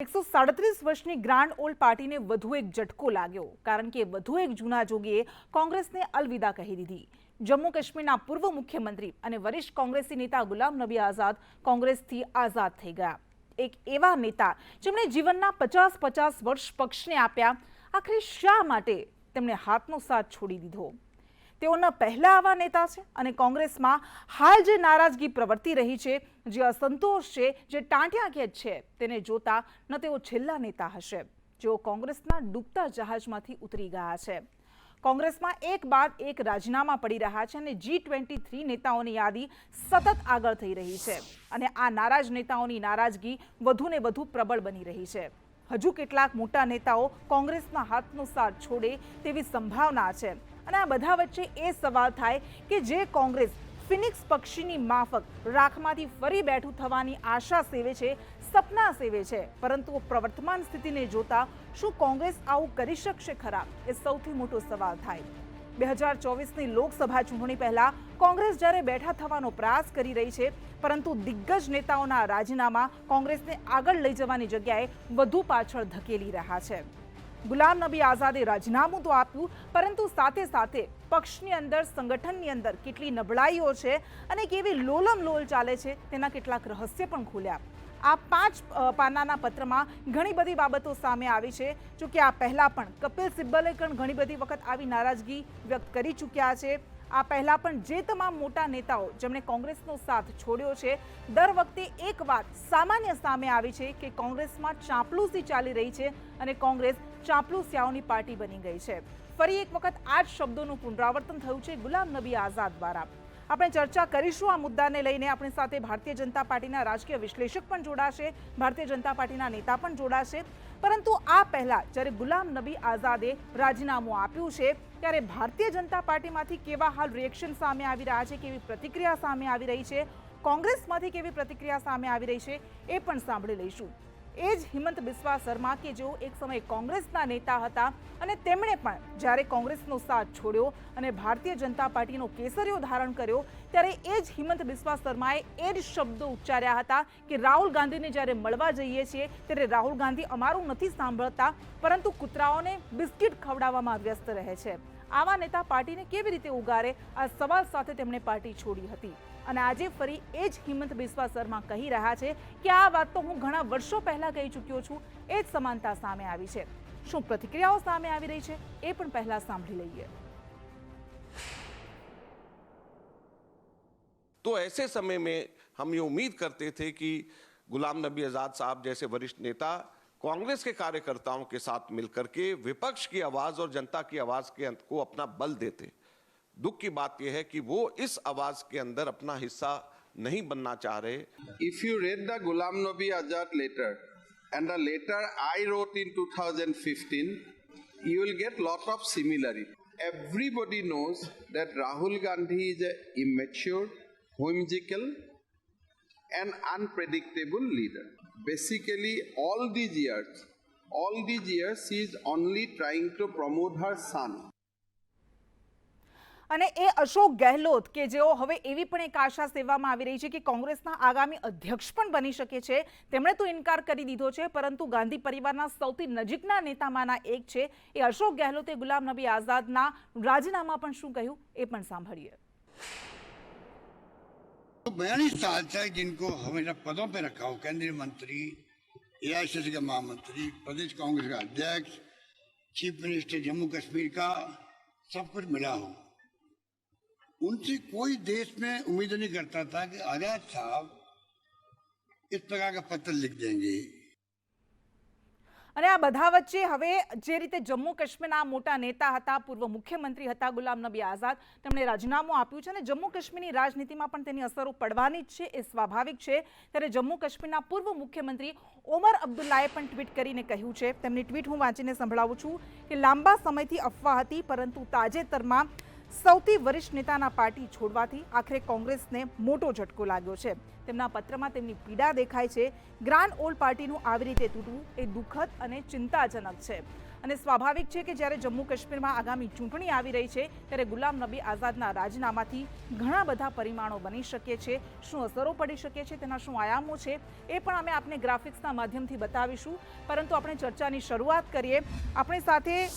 137 વર્ષની grand old પાર્ટીને વધુ એક ઝટકો લાગ્યો, કારણ કે વધુ એક જૂના જોગીએ કોંગ્રેસને અલવિદા કહી દીધી। જમ્મુ કાશ્મીરના પૂર્વ મુખ્યમંત્રી અને વરિષ્ઠ કોંગ્રેસી નેતા ગુલામ નબી આઝાદ કોંગ્રેસથી આઝાદ થઈ ગયા। એક એવા નેતા જેમણે જીવનના 50 વર્ષ પક્ષને આપ્યા, આખરે શા માટે તેમણે હાથનો સાથ છોડી દીધો? તેઓના પહેલા આવા નેતા છે અને કોંગ્રેસમાં હાલ જે નારાજગી પ્રવર્તી રહી છે, જે અસંતોષ છે, જે ટાંટિયાખેંચ છે, તેને જોતા ન તેઓ છેલ્લા નેતા હશે જેઓ કોંગ્રેસના ડૂબતા જહાજમાંથી ઉતરી ગયા છે। કોંગ્રેસમાં એક બાદ એક રાજીનામા પડી રહ્યા છે અને G23 નેતાઓની યાદી સતત આગળ થઈ રહી છે અને આ નારાજ નેતાઓની નારાજગી વધુ ને વધુ પ્રબળ બની રહી છે। હજુ કેટલાક મોટા નેતાઓ કોંગ્રેસના હાથનો સાથ છોડે તેવી સંભાવના છે અને આ બધા વચ્ચે એ સવાલ થાય કે જે કોંગ્રેસ ફિનિક્સ પક્ષીની માફક રાખમાંથી ફરી બેઠું થવાની આશા સેવે છે, સપના સેવે છે, પરંતુ પ્રવર્તમાન સ્થિતિને જોતા શું કોંગ્રેસ આવું કરી શકશે ખરા? એ સૌથી મોટો સવાલ થાય। 2024ની લોકસભા ચૂંટણી પહેલા કોંગ્રેસ જ્યારે બેઠા થવાનો પ્રયાસ કરી રહી છે, પરંતુ દિગ્ગજ નેતાઓના રાજીનામા કોંગ્રેસને આગળ લઈ જવાની જગ્યાએ વધુ પાછળ ધકેલી રહ્યા છે। ગુલામ નબી આઝાદે રાજીનામું તો આપ્યું, પરંતુ સાથે સાથે પક્ષની અંદર, સંગઠનની અંદર કેટલી નબળાઈઓ છે અને કેવી લોલમ લોલ ચાલે છે તેના કેટલાક રહસ્ય પણ ખુલ્યા। આ 5 પાનાના પત્રમાં ઘણી બધી બાબતો સામે આવી છે। જો કે આ પહેલા પણ કપિલ સિબ્બલે પણ ઘણી બધી વખત આવી નારાજગી વ્યક્ત કરી ચૂક્યા છે। આ પહેલા પણ જે તમામ મોટા નેતાઓ જેમણે કોંગ્રેસનો સાથ છોડ્યો છે, દર વખતે એક વાત સામાન્ય સામે આવી છે કે કોંગ્રેસમાં ચાંપલૂસી ચાલી રહી છે અને કોંગ્રેસ ચાંપલૂસિયાઓની પાર્ટી બની ગઈ છે। ફરી એક વખત આ જ શબ્દોનું પુનરાવર્તન થયું છે ગુલામ નબી આઝાદ દ્વારા। આપણે ચર્ચા કરીશું આ મુદ્દાને લઈને। આપણી સાથે ભારતીય જનતા પાર્ટીના રાજકીય વિશ્લેષક પણ જોડાશે, ભારતીય જનતા પાર્ટીના નેતા પણ જોડાશે। પરંતુ આ પહેલા જ્યારે ગુલામ નબી આઝાદે રાજીનામું આપ્યું છે, ત્યારે ભારતીય જનતા પાર્ટીમાંથી કેવા હાલ રિએક્શન સામે આવી રહ્યા છે, કેવી પ્રતિક્રિયા સામે આવી રહી છે, કોંગ્રેસમાંથી કેવી પ્રતિક્રિયા સામે આવી રહી છે, એ પણ સાંભળી લઈશું। એ જ હિમંત બિસ્વા શર્મા કે જેઓ એક સમયે કોંગ્રેસના નેતા હતા અને તેમણે પણ જ્યારે કોંગ્રેસનો સાથ છોડ્યો અને ભારતીય જનતા પાર્ટીનો કેસરીઓ ધારણ કર્યો, ત્યારે એ જ હિમંત બિસ્વા શર્માએ એ જ શબ્દો ઉચ્ચાર્યા હતા કે રાહુલ ગાંધીને જ્યારે મળવા જઈએ છીએ ત્યારે રાહુલ ગાંધી અમારું નથી સાંભળતા, પરંતુ કૂતરાઓને બિસ્કિટ ખવડાવવામાં વ્યસ્ત રહે છે। આવા નેતા પાર્ટીને કેવી રીતે ઉગારે? આ સવાલ સાથે તેમણે પાર્ટી છોડી હતી અને આજે ફરી એ જ હિમંત બિસ્વા શર્મા કહી રહ્યા છે કે આ વાત તો હું ઘણા વર્ષો પહેલા કહી ચૂક્યો છું। એ જ સમાનતા સામે આવી છે। શું પ્રતિક્રિયાઓ સામે આવી રહી છે એ પણ પહેલા સાંભળી લઈએ। तो ऐसे समय में हम ये उम्मीद करते थे कि गुलाम नबी आज़ाद साहब जैसे वरिष्ठ नेता कांग्रेस के कार्यकर्ताओं के साथ मिलकर के विपक्ष की आवाज और जनता की आवाज के को अपना बल देते। दुख की बात यह है कि वो इस आवाज के अंदर अपना हिस्सा नहीं बनना चाह रहे। If you read the Ghulam Nabi Azad letter and the letter I wrote in 2015, you will get lot of similarity. Everybody knows that Rahul Gandhi is an immature, whimsical and unpredictable leader. Basically all these years she is only trying to promote her son. અને એ અશોક ગેહલોત કે જેઓ હવે એવી પણ એક આશા સેવવામાં આવી રહી છે કે કોંગ્રેસના આગામી અધ્યક્ષ પણ બની શકે છે, તેમણે તો ઇનકાર કરી દીધો છે, પરંતુ ગાંધી પરિવારના સૌથી નજીકના નેતામાંના એક છે એ અશોક ગેહલોતે ગુલામ નબી આઝાદના રાજીનામા પણ શું કહ્યું એ પણ સાંભળીએ। 42 साल तक जिनको हमेशा पदों पे रखा हो, केंद्रीय मंत्री, एआईसीसी के महामंत्री, प्रदेश कांग्रेस का अध्यक्ष, चीफ मिनिस्टर जम्मू कश्मीर का, सब कुछ मिला हो, उनसे कोई देश में उम्मीद नहीं करता था कि आजाद साहब इस प्रकार का पत्र लिख देंगे। અને આ બધા વચ્ચે હવે જે રીતે જમ્મુ કાશ્મીરના મોટા નેતા હતા, પૂર્વ મુખ્યમંત્રી હતા ગુલામ નબી આઝાદ, તેમણે રાજીનામું આપ્યું છે અને જમ્મુ કાશ્મીરની રાજનીતિમાં પણ તેની અસરો પડવાની જ છે, એ સ્વાભાવિક છે। ત્યારે જમ્મુ કાશ્મીરના પૂર્વ મુખ્યમંત્રી ઓમર અબ્દુલ્લાએ પણ ટ્વીટ કરીને કહ્યું છે, તેમની ટ્વીટ હું વાંચીને સંભળાવું છું કે લાંબા સમયથી અફવા હતી, પરંતુ તાજેતરમાં સૌથી વરિષ્ઠ નેતાના પાર્ટી છોડવાથી આખરે કોંગ્રેસને મોટો ઝટકો લાગ્યો છે। તેમના પત્રમાં તેમની પીડા દેખાય છે। ગ્રાન્ડ ઓલ્ડ પાર્ટીનું આવી રીતે તૂટવું એ દુઃખદ અને ચિંતાજનક છે। અને સ્વાભાવિક છે કે જ્યારે જમ્મુ કાશ્મીરમાં આગામી ચૂંટણી આવી રહી છે ત્યારે ગુલામ નબી આઝાદના રાજીનામાથી ઘણા બધા પરિમાણો બની શકે છે, શું અસરો પડી શકે છે, તેના શું આયામો છે એ પણ અમે આપને ગ્રાફિક્સના માધ્યમથી બતાવીશું. પરંતુ આપણે ચર્ચાની શરૂઆત કરીએ. આપણી સાથે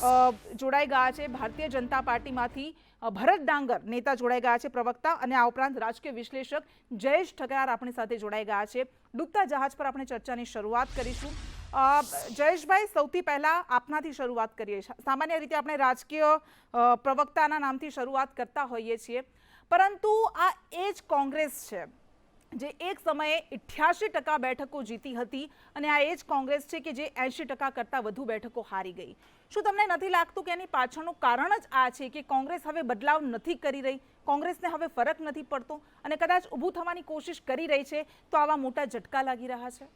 જોડાઈ ગયા છે ભારતીય જનતા પાર્ટીમાંથી ભરત ડાંગર નેતા જોડાઈ ગયા છે, પ્રવક્તા, અને આ ઉપરાંત રાજકીય વિશ્લેષક જયેશ ઠગાર આપણી સાથે જોડાઈ ગયા છે. ડૂબતા જહાજ પર આપણે ચર્ચાની શરૂઆત કરીશું. જયેશભાઈ, સૌથી પહેલા આપનાથી શરૂઆત કરીએ. સામાન્ય રીતે આપણે રાજકીય પ્રવક્તાના નામથી શરૂઆત કરતા હોઈએ છીએ, પરંતુ આ એ જ કોંગ્રેસ છે જે એક સમયે 88% બેઠકો જીતી હતી અને આ એ જ કોંગ્રેસ છે કે જે 80% કરતાં વધુ બેઠકો હારી ગઈ. શું તમને નથી લાગતું કે એની પાછળનું કારણ જ આ છે કે કોંગ્રેસ હવે બદલાવ નથી કરી રહી, કોંગ્રેસને હવે ફરક નથી પડતો અને કદાચ ઊભું થવાની કોશિશ કરી રહી છે તો આવા મોટા ઝટકા લાગી રહ્યા છે?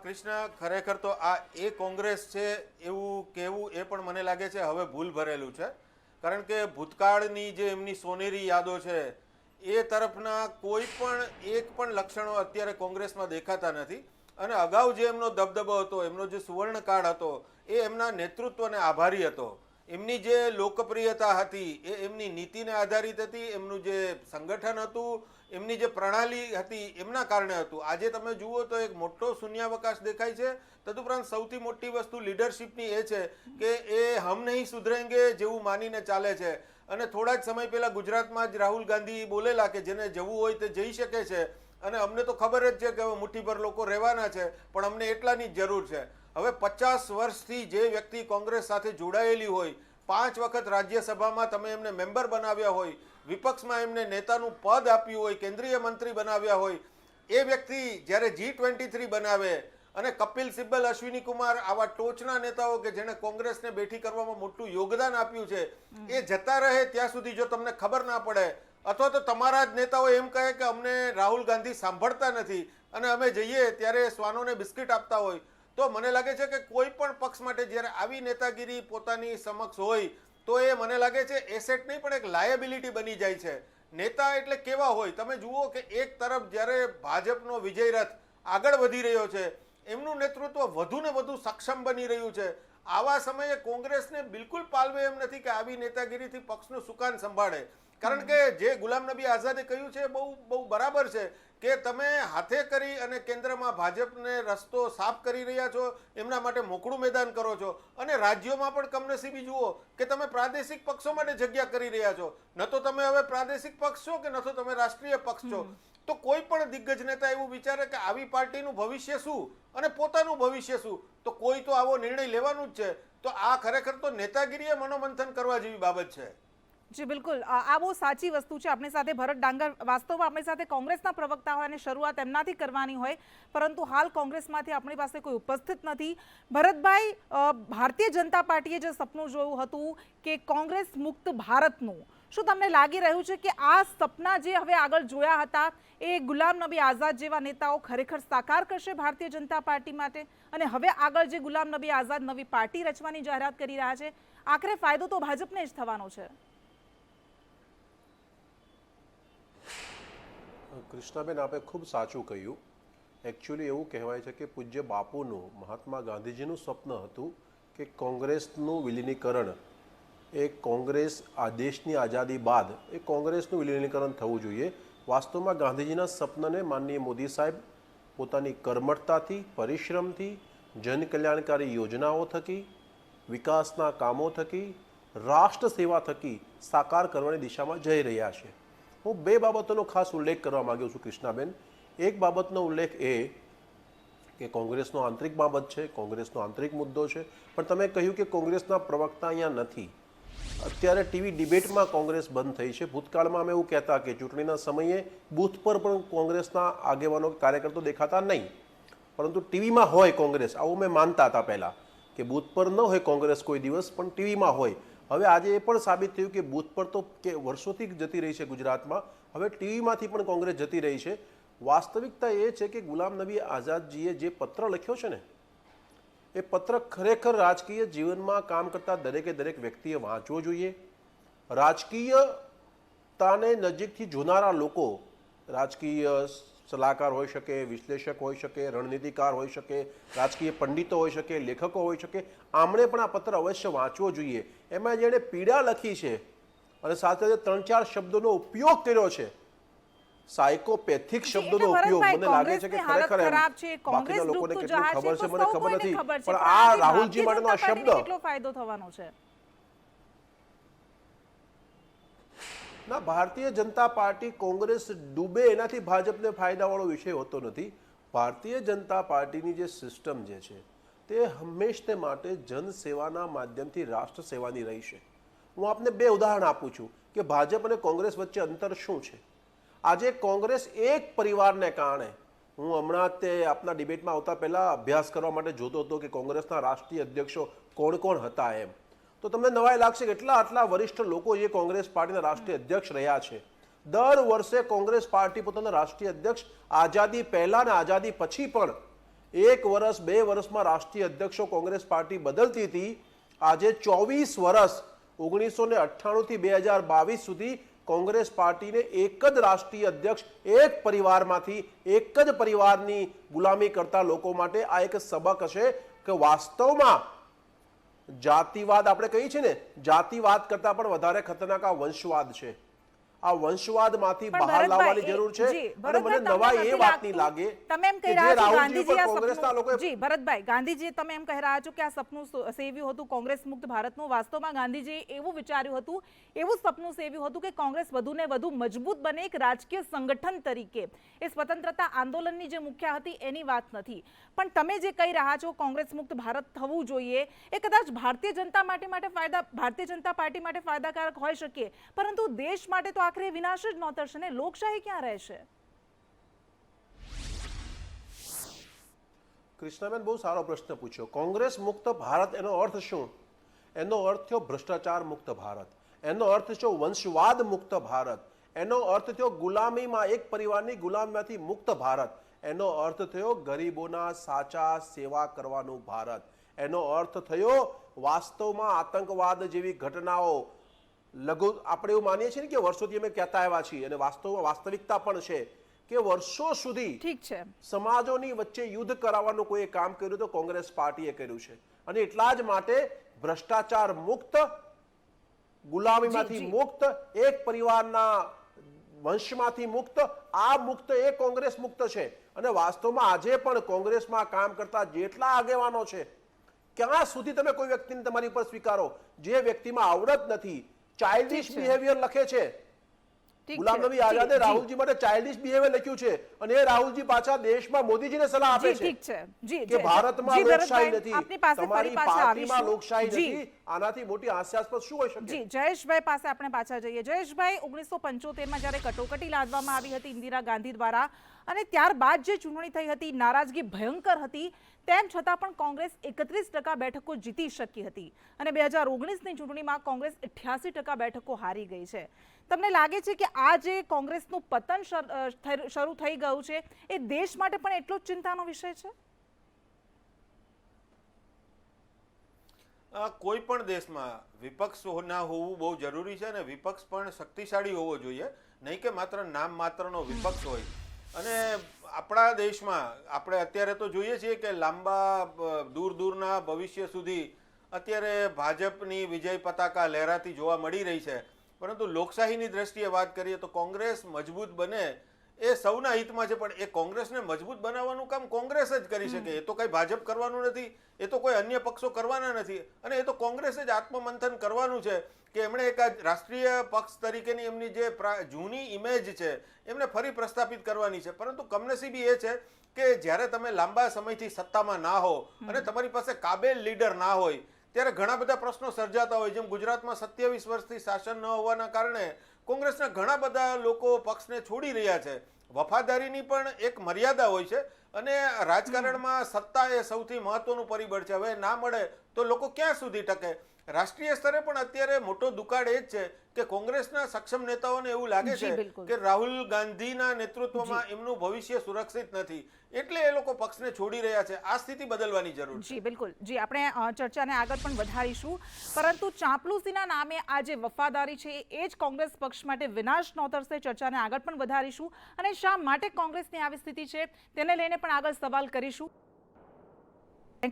કૃષ્ણ, ખરેખર તો આ એ કોંગ્રેસ છે એવું કહેવું એ પણ મને લાગે છે હવે ભૂલ ભરેલું છે. કારણ કે ભૂતકાળની જે એમની સોનેરી યાદો છે એ તરફના કોઈ પણ એક પણ લક્ષણો અત્યારે કોંગ્રેસમાં દેખાતા નથી. અને અગાઉ જે એમનો દબદબો હતો, એમનો જે સુવર્ણકાળ હતો, એ એમના નેતૃત્વને આભારી હતો. એમની જે લોકપ્રિયતા હતી એ એમની નીતિને આધારિત હતી, એમનું જે સંગઠન હતું, એમની જે પ્રણાલી હતી એમના કારણે હતું. આજે તમે જુઓ તો એક મોટો શૂન્યાવકાશ દેખાય છે. તદુપરાંત સૌથી મોટી વસ્તુ લીડરશિપની એ છે કે એ હમ નહીં સુધરેંગે જેવું માનીને ચાલે છે. અને થોડા જ સમય પહેલા ગુજરાતમાં જ રાહુલ ગાંધી બોલેલા કે જેને જવું હોય તે જઈ શકે છે, અને અમને તો ખબર જ છે કે હવે મુઠ્ઠીભર લોકો રહેવાના છે, પણ અમને એટલાની જ જરૂર છે. હવે 50 વર્ષથી જે વ્યક્તિ કોંગ્રેસ સાથે જોડાયેલી હોય, 5 વખત રાજ્યસભામાં તમે એમને મેમ્બર બનાવ્યા હોય, વિપક્ષમાં એમને નેતાનું પદ આપ્યું હોય, કેન્દ્રીય મંત્રી બનાવ્યા હોય, એ વ્યક્તિ જ્યારે G23 બનાવે અને કપિલ સિબ્બલ, અશ્વિની કુમાર આવા ટોચના નેતાઓ કે જેણે કોંગ્રેસને બેઠી કરવામાં મોટું યોગદાન આપ્યું છે, એ જતા રહે ત્યાં સુધી જો તમને ખબર ના પડે, અથવા તો તમારા જ નેતાઓ એમ કહે કે અમને રાહુલ ગાંધી સાંભળતા નથી અને અમે જઈએ ત્યારે શ્વાનોને બિસ્કિટ આપતા હોય, તો મને લાગે છે કે કોઈ પણ પક્ષ માટે જ્યારે આવી નેતાગીરી પોતાની સમક્ષ હોય તો એ મને લાગે છે એસેટ નહીં પણ એક લાયબિલિટી બની જાય છે. નેતા એટલે કેવા હોય તમે જુઓ કે એક તરફ જ્યારે ભાજપનો વિજય રથ આગળ વધી રહ્યો છે, એમનું નેતૃત્વ વધુ ને વધુ સક્ષમ બની રહ્યું છે, આવા સમયે કોંગ્રેસને બિલકુલ પાલવે એમ નથી કે આવી નેતાગીરીથી પક્ષનું સુકાન સંભાળે. કારણ કે જે ગુલામ નબી આઝાદે કહ્યું છે બહુ બરાબર છે કે તમે હાથે કરી અને કેન્દ્રમાં ભાજપને રસ્તો સાફ કરી રહ્યા છો, એમના માટે મોકળું મેદાન કરો છો, અને રાજ્યોમાં પણ કમનસીબી જુઓ કે તમે પ્રાદેશિક પક્ષો માટે જગ્યા કરી રહ્યા છો. ન તો તમે હવે પ્રાદેશિક પક્ષ છો કે ન તો તમે રાષ્ટ્રીય પક્ષ છો. તો કોઈ પણ દિગ્ગજ નેતા એવું વિચારે કે આવી પાર્ટીનું ભવિષ્ય શું અને પોતાનું ભવિષ્ય શું, તો કોઈ તો આવો નિર્ણય લેવાનું જ છે. તો આ ખરેખર તો નેતાગીરીએ મનોમંથન કરવા જેવી બાબત છે. જી બિલકુલ, આ બહુ સાચી વસ્તુ છે. આપણી સાથે ભરત ડાંગર, વાસ્તવમાં આપણી સાથે કોંગ્રેસના પ્રવક્તા હોય અને શરૂઆત એમનાથી કરવાની હોય, પરંતુ હાલ કોંગ્રેસમાંથી આપણી પાસે કોઈ ઉપસ્થિત નથી. ભરતભાઈ, ભારતીય જનતા પાર્ટીએ જે સપનું જોયું હતું કે કોંગ્રેસ મુક્ત ભારતનું, શું તમને લાગી રહ્યું છે કે આ સપના જે હવે આગળ જોયા હતા એ ગુલામ નબી આઝાદ જેવા નેતાઓ ખરેખર સાકાર કરશે ભારતીય જનતા પાર્ટી માટે? અને હવે આગળ જે ગુલામ નબી આઝાદ નવી પાર્ટી રચવાની જાહેરાત કરી રહ્યા છે, આખરે ફાયદો તો ભાજપને જ થવાનો છે. કૃષ્ણાબેન, આપે ખૂબ સાચું કહ્યું. એકચ્યુઅલી એવું કહેવાય છે કે પૂજ્ય બાપુનું, મહાત્મા ગાંધીજીનું સ્વપ્ન હતું કે કોંગ્રેસનું વિલીનીકરણ, એ કોંગ્રેસ આ દેશની આઝાદી બાદ એ કોંગ્રેસનું વિલીનીકરણ થવું જોઈએ. વાસ્તવમાં ગાંધીજીના સપનને માનનીય મોદી સાહેબ પોતાની કર્મઠતાથી, પરિશ્રમથી, જનકલ્યાણકારી યોજનાઓ થકી, વિકાસના કામો થકી, રાષ્ટ્ર સેવા થકી સાકાર કરવાની દિશામાં જઈ રહ્યા છે. હું 2 બાબતોનો ખાસ ઉલ્લેખ કરવા માગું છું કૃષ્ણાબેન. એક બાબતનો ઉલ્લેખ એ કે કોંગ્રેસનો આંતરિક બાબત છે, કોંગ્રેસનો આંતરિક મુદ્દો છે, પણ તમે કહ્યું કે કોંગ્રેસના પ્રવક્તા અહીંયા નથી. અત્યારે ટીવી ડિબેટમાં કોંગ્રેસ બંધ થઈ છે. ભૂતકાળમાં અમે એવું કહેતા કે ચૂંટણીના સમયે બૂથ પર પણ કોંગ્રેસના આગેવાનો, કાર્યકર્તાઓ દેખાતા નહીં, પરંતુ ટીવીમાં હોય કોંગ્રેસ, આવું મેં માનતા હતા પહેલાં કે બૂથ પર ન હોય કોંગ્રેસ કોઈ દિવસ, પણ ટીવીમાં હોય. હવે આજે એ પણ સાબિત થયું કે બૂથ પર તો કે વર્ષોથી જતી રહી છે ગુજરાતમાં, હવે ટીવીમાંથી પણ કોંગ્રેસ જતી રહી છે. વાસ્તવિકતા એ છે કે ગુલામ નબી આઝાદજીએ જે પત્ર લખ્યો છે ને, એ પત્ર ખરેખર રાજકીય જીવનમાં કામ કરતા દરેક વ્યક્તિએ વાંચવો જોઈએ. રાજકીયતાને નજીકથી જોનારા લોકો, રાજકીય સલાહકાર હોઈ શકે, વિશ્લેષક હોઈ શકે, રણનીતિકાર હોઈ શકે, રાજકીય પંડિતો હોઈ શકે, લેખકો હોઈ શકે, આમણે પણ આ પત્ર અવશ્ય વાંચવો જોઈએ. એમાં જેણે પીડા લખી છે અને સાથે 3-4 શબ્દોનો ઉપયોગ કર્યો છે, સાયકોપેથિક શબ્દોનો ઉપયોગ, મને લાગે છે કે ખરેખર બાકીના લોકોને કેટલું ખબર છે મને ખબર નથી, પણ આ રાહુલજી માટેનો આ શબ્દ કેટલો ફાયદો થવાનો છે? ના, ભારતીય જનતા પાર્ટી કોંગ્રેસ ડૂબે એનાથી ભાજપને ફાયદાવાળો વિષય હોતો નથી. ભારતીય જનતા પાર્ટીની જે સિસ્ટમ જે છે તે હંમેશને માટે જનસેવાના માધ્યમથી રાષ્ટ્ર સેવાની રહી છે. હું આપને 2 ઉદાહરણ આપું છું કે ભાજપ અને કોંગ્રેસ વચ્ચે અંતર શું છે. આજે કોંગ્રેસ એક પરિવારને કારણે, હું હમણાં તે આપના ડિબેટમાં આવતા પહેલા અભ્યાસ કરવા માટે જોતો હતો કે કોંગ્રેસના રાષ્ટ્રીય અધ્યક્ષો કોણ કોણ હતા એમ, તો તમને નવાઈ લાગશે કે આટલા વરિષ્ઠ લોકો જે કોંગ્રેસ પાર્ટીના રાષ્ટ્રીય અધ્યક્ષ રહ્યા છે. દર વર્ષે કોંગ્રેસ પાર્ટી પોતાના રાષ્ટ્રીય અધ્યક્ષ આઝાદી પહેલા અને આઝાદી પછી પણ 1 વર્ષ 2 વર્ષમાં રાષ્ટ્રીય અધ્યક્ષો કોંગ્રેસ પાર્ટી બદલતી હતી. આજે 24 વર્ષ 1998 થી 2022 સુધી કોંગ્રેસ પાર્ટીને એક જ રાષ્ટ્રીય અધ્યક્ષ, એક પરિવારમાંથી, એક જ પરિવારની ગુલામી કરતા લોકો માટે આ એક સબક હશે કે વાસ્તવમાં જાતિવાદ, આપણે કહીએ છીએ ને, જાતિવાદ કરતા પણ વધારે ખતરનાક આ વંશવાદ છે. આ વંશવાદમાંથી બહાર લાવવાની જરૂર છે. અને મને નવાઈ એ વાતની લાગે તમે એમ કહી કે જે રહ્યા છો રાહુલજી ગાંધીજી પર આ કોંગ્રેસના સપનું, લોકોએ જી ભરતભાઈ, ગાંધીજી તમે એમ કહી રહ્યા છો કે આ સપનું સેવ્યું હતું કોંગ્રેસ મુક્ત ભારતનું. વાસ્તવમાં ગાંધીજી એવું વિચાર્યું હતું, એવું સપનું સેવ્યું હતું કે કોંગ્રેસ વધુને વધુ મજબૂત બને એક રાજકીય સંગઠન તરીકે. એ સ્વતંત્રતા આંદોલનની જે મુખ્ય હતી એની વાત નથી, પણ તમે જે કહી રહ્યા છો કોંગ્રેસ મુક્ત ભારત થવું જોઈએ, એ કદાચ ભારતીય જનતા પાર્ટી માટે ફાયદાકારક હોઈ શકે, પરંતુ દેશ માટે તો આખરે વિનાશ જ નોતરશે ને. લોકશાહી ક્યાં રહેશે? કૃષ્ણાબેન, બહુ સારો પ્રશ્ન પૂછ્યો. કોંગ્રેસ મુક્ત ભારત એનો અર્થ શું? એનો અર્થ થયો ભ્રષ્ટાચાર મુક્ત ભારત, એનો અર્થ થયો વંશવાદ મુક્ત ભારત, એનો અર્થ થયો ગુલામીમાં, એક પરિવારની ગુલામીમાંથી મુક્ત ભારત, એનો અર્થ થયો ગરીબોના સાચા સેવા કરવાનું ભારત, એનો અર્થ થયો વાસ્તવમાં આતંકવાદ જેવી ઘટનાઓ આપણે એવું માનીએ છીએ ને કે વર્ષોથી અમે કહેતા આવ્યા છીએ, અને વાસ્તવિકતા પણ છે કે વર્ષો સુધી ઠીક છે સમાજોની વચ્ચે યુદ્ધ કરાવવાનું કોઈ કામ કર્યું તો કોંગ્રેસ પાર્ટીએ કર્યું છે. અને એટલા જ માટે ભ્રષ્ટાચાર મુક્ત, ગુલામીમાંથી મુક્ત, એક પરિવારના વંશમાંથી મુક્ત, આ મુક્ત એ કોંગ્રેસ મુક્ત છે. અને વાસ્તવમાં આજે પણ કોંગ્રેસમાં કામ કરતા જેટલા આગેવાનો છે, ક્યાં સુધી તમે કોઈ વ્યક્તિને તમારી પર સ્વીકારો જે વ્યક્તિમાં આવડત નથી, ચાઇલ્ડિશ બિહેવિયર લખે છે. ગુલામ નબી આઝાદે રાહુલજી માટે ચાઇલ્ડિશ બિહેવિયર લખ્યું છે, અને એ રાહુલજી પાછા દેશમાં મોદીજીને સલાહ આપે છે કે ભારતમાં લોકશાહી નથી, તમારી પાર્ટીમાં લોકશાહી નથી. આનાથી મોટી હાસ્યાસ્પદ શું હોઈ શકે? જી, જયેશભાઈ પાસે આપણે પાછા જઈએ. જયેશભાઈ, 1975માં જ્યારે કટોકટી લાદવામાં આવી હતી ઇન્દિરા ગાંધી દ્વારા, અને ત્યારબાદ જે ચૂંટણી થઈ હતી, નારાજગી ભયંકર હતી, તેમ છતાં પણ કોંગ્રેસ 31% બેઠકો જીતી શકી હતી, અને 2019ની ચૂંટણીમાં કોંગ્રેસ 88% બેઠકો હારી ગઈ છે. તમને લાગે છે કે આ જે કોંગ્રેસનું પતન શરૂ થઈ ગયું છે એ દેશ માટે પણ એટલો જ ચિંતાનો વિષય છે? કોઈ પણ દેશમાં વિપક્ષ ના હોવું બહુ જરૂરી છે, અને વિપક્ષ પણ શક્તિશાળી હોવો જોઈએ, નહીં કે માત્ર નામ માત્રનો વિપક્ષ હોય. અને આપણા દેશમાં આપણે અત્યારે તો જોઈએ છીએ કે લાંબા દૂરના ભવિષ્ય સુધી અત્યારે ભાજપની વિજય પતાકા લહેરાતી જોવા મળી રહી છે, પરંતુ લોકશાહીની દ્રષ્ટિએ વાત કરીએ તો કોંગ્રેસ મજબૂત બને એ સૌના હિતમાં છે. પણ એ કોંગ્રેસને મજબૂત બનાવવાનું કામ કોંગ્રેસ જ કરી શકે, એ તો કંઈ ભાજપ કરવાનું નથી, એ તો કોઈ અન્ય પક્ષો કરવાના નથી, અને એ તો કોંગ્રેસે જ આત્મમંથન કરવાનું છે કે એમણે એક રાષ્ટ્રીય પક્ષ તરીકેની એમની જે જૂની ઇમેજ છે એમને ફરી પ્રસ્થાપિત કરવાની છે. પરંતુ કમનસીબી એ છે કે જ્યારે તમે લાંબા સમયથી સત્તામાં ના હો અને તમારી પાસે કાબેલ લીડર ના હોય ત્યારે ઘણા બધા પ્રશ્નો સર્જાતા હોય. જેમ ગુજરાતમાં 27 વર્ષથી શાસન ન હોવાના કારણે કોંગ્રેસના ઘણા બધા લોકો પક્ષને છોડી રહ્યા છે. વફાદારીની પણ એક મર્યાદા હોય છે, અને રાજકારણમાં સત્તા એ સૌથી મહત્વનું પરિબળ છે. હવે ના મળે તો લોકો ક્યાં સુધી ટકે? રાષ્ટ્રીય સ્તરે પણ અત્યારે મોટો દુકાળ એ જ છે કે કોંગ્રેસના સક્ષમ નેતાઓને એવું લાગે જી, છે બિલકુલ. કે રાહુલ ગાંધીના નેતૃત્વમાં એમનું ભવિષ્ય સુરક્ષિત નથી, એટલે એ લોકો પક્ષને છોડી રહ્યા છે. આ સ્થિતિ બદલવાની જરૂર છે. જી બિલકુલ. જી, આપણે ચર્ચાને આગળ પણ વધારીશું, પરંતુ ચાંપલુસીના નામે આ જે વફાદારી છે એ જ કોંગ્રેસ પક્ષ માટે વિનાશ નોતરશે. ચર્ચાને આગળ પણ વધારીશું અને શા માટે કોંગ્રેસની આવી સ્થિતિ છે તેને લઈને પણ આગળ સવાલ કરીશું.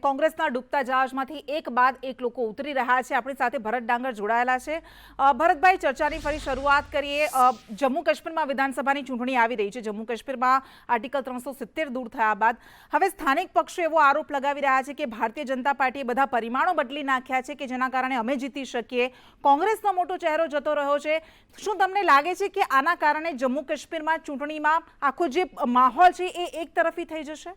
કોંગ્રેસના ડૂબતા જહાજમાંથી એક બાદ એક લોકો ઉતરી રહ્યા છે. આપણી સાથે ભરત ડાંગર જોડાયેલા છે. ભરતભાઈ, ચર્ચાની ફરી શરૂઆત કરીએ. જમ્મુ કાશ્મીરમાં વિધાનસભાની ચૂંટણી આવી રહી છે. જમ્મુ કાશ્મીરમાં આર્ટિકલ 370 દૂર થયા બાદ હવે સ્થાનિક પક્ષો એવો આરોપ લગાવી રહ્યા છે કે ભારતીય જનતા પાર્ટીએ બધા પરિમાણો બદલી નાખ્યા છે કે જેના કારણે અમે જીતી શકીએ. કોંગ્રેસનો મોટો ચહેરો જતો રહ્યો છે. શું તમને લાગે છે કે આના કારણે જમ્મુ કાશ્મીરમાં ચૂંટણીમાં આખો જે માહોલ છે એ એક તરફી થઈ જશે?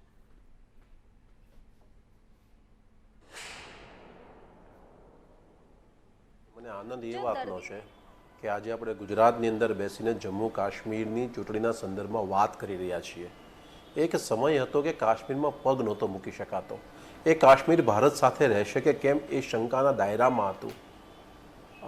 મને આનંદ એ વાતનો છે કે આજે આપણે ગુજરાતની અંદર બેસીને જમ્મુ કાશ્મીરની ચૂંટણીના સંદર્ભમાં વાત કરી રહ્યા છીએ. એક સમય હતો કે કાશ્મીરમાં પગ નહોતો મૂકી શકાતો. એ કાશ્મીર ભારત સાથે રહેશે કે કેમ એ શંકાના દાયરામાં હતું.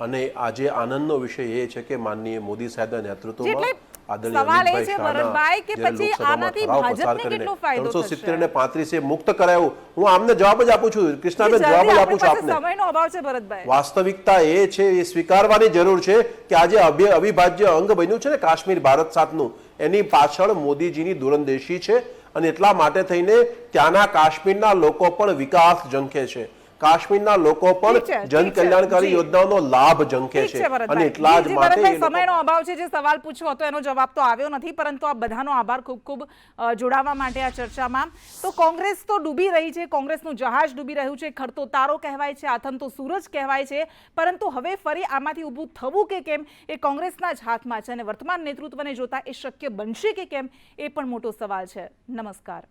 અને આજે આનંદનો વિષય એ છે કે માનનીય મોદી સાહેબના નેતૃત્વમાં સવાલ એ છે ભરતભાઈ કે પછી આનાથી ભાજપને કેટલો ફાયદો થશે? 370 અને 35 મુક્ત કરાયું. હું આમને જવાબ જ આપું છું, કૃષ્ણાબેન, જવાબ જ આપું છું આપને. સમયનો અભાવ છે ભરતભાઈ. વાસ્તવિકતા એ છે, એ સ્વીકારવાની જરૂર છે કે આજે અવિભાજ્ય અંગ બન્યું છે ને કાશ્મીર ભારત સાથનું, એની પાછળ મોદીજીની દૂરંદેશી છે. અને એટલા માટે થઈને ત્યાંના કાશ્મીરના લોકો પણ વિકાસ ઝંખે છે. કાશ્મીરના લોકો પણ જનકલ્યાણકારી યોજનાઓનો લાભ ઝંખે છે. અને એટલા જ માટે સમયનો અભાવ છે. જે સવાલ પૂછ્યો હતો એનો જવાબ તો આવ્યો નથી, પરંતુ આ બધાનો આભાર ખૂબ ખૂબ જોડાવા માટે આ ચર્ચામાં. તો કોંગ્રેસ તો ડૂબી રહી છે, કોંગ્રેસનું જહાજ ડૂબી રહ્યું છે. ખરતો તારો કહેવાય છે, આથમતો સૂરજ કહેવાય છે, પરંતુ હવે ફરી આમાંથી ઊભું થવું કે કેમ એ કોંગ્રેસના જ હાથમાં છે. અને વર્તમાન નેતૃત્વને જોતા એ શક્ય બનશે કે કેમ એ પણ મોટો સવાલ છે. નમસ્કાર.